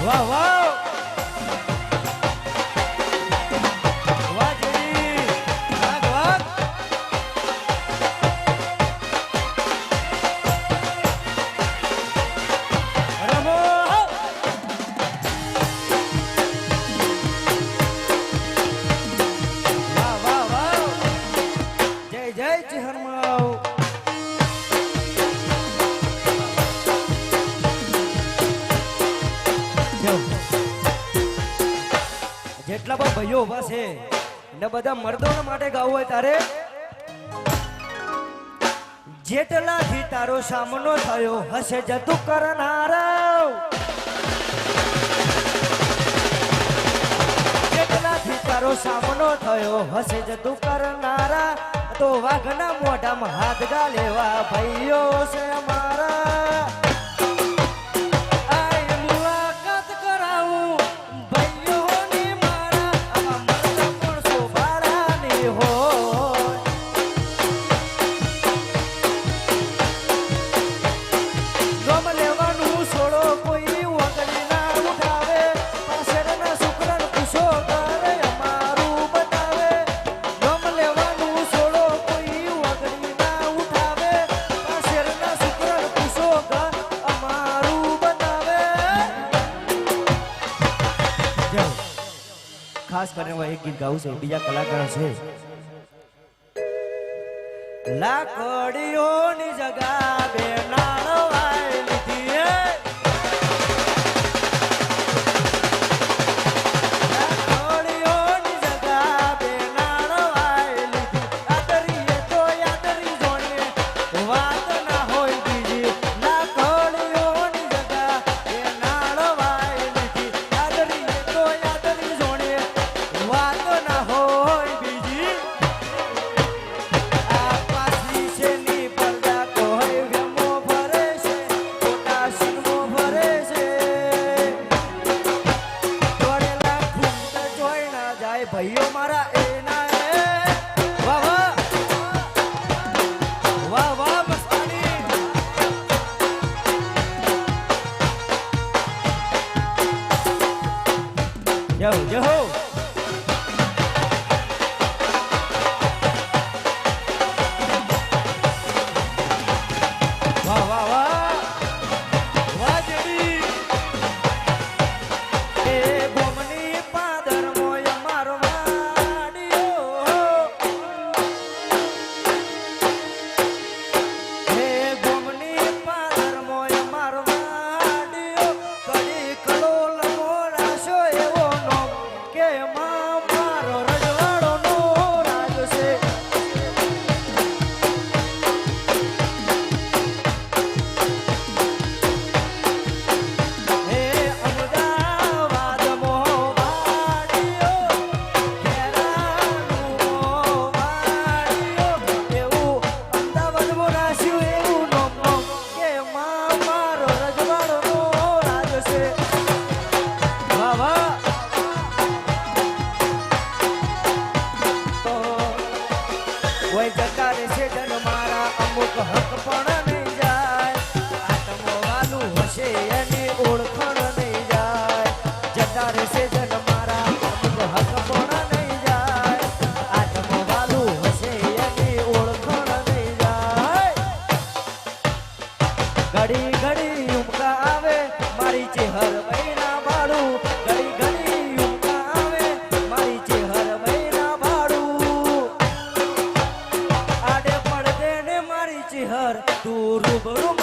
વાહ વાહ વાહ જેડી વાહ વાહ રમો વાહ વાહ વાહ જય જય ચિહરમાઓ જેટલા પણ ભાઈઓ ઉભા છે ને બધા મર્દોના માટે ગાવું હોય તારે જેટલાથી તારો સામનો થયો હશે જતું કરનારો જેટલાથી તારો સામનો થયો હશે જતું કરનારા તો વાઘના મોઢામાં હાથ ગાલેવા ભાઈઓ છે અમારા ખાસ કરીને એક ગીત ગાવું છે બીજા કલાકારો છે લાકડીઓની જગા બે નાળવાઈ લીધી લાકડીઓની જગા બે નાળવાઈ લીધી આદરીએ તો યાદરી જોણીએ વાત ના હોય બીજી લાકડીઓની જગા બે નાળવાઈ લીધી આદરીએ તો યાદરી જોણીએ વાત ના હોય બીજી આ પાછી છે ની પડદા કોઈ વેમો ભરે છે ખોટા સિનમો ભરે છે દોડેલા ખૂંટ જોઈ ના જાય ભાઈઓ મારા એના વાહ વાહ વાહ વાહ મસ્તાની yo yo વાહ વાહ વાહ વાહ જેડી એ ભોમની પાદર મોય મારો વાડિયો હે ભોમની પાદર મોય મારો વાડિયો કડી કલોલ મોરાશો એવો નો કે માં મારો રજવાડો નો રાજ છે હે અમદાવાદ મોવાડીઓ ખેરાનું મોવાડીઓ એવું અમદાવાદ મોરાશ્યું એવું નોમ નોમ કે માં મારો રજવાડો નો રાજ છે વાહ વાહ કોઈ જતા રહેશે જન મારા અમુક હક પણ નહીં જાય આત્મો વાલું હશે એની ઓળખણ નહીં જાય જતા રહેશે જન મારા અમુક હક પણ નહીં જાય આત્મો વાલું હશે એની ઓળખણ નહીં જાય ઘડી ઘડી ઉમકા આવે મારી ચેહર મહિના ભાડું ઘડી ઘડી ઉમકા આવે મારી ચેહર મહિના ભાડું આડે પડદે ને મારી ચેહર તું રૂબરૂ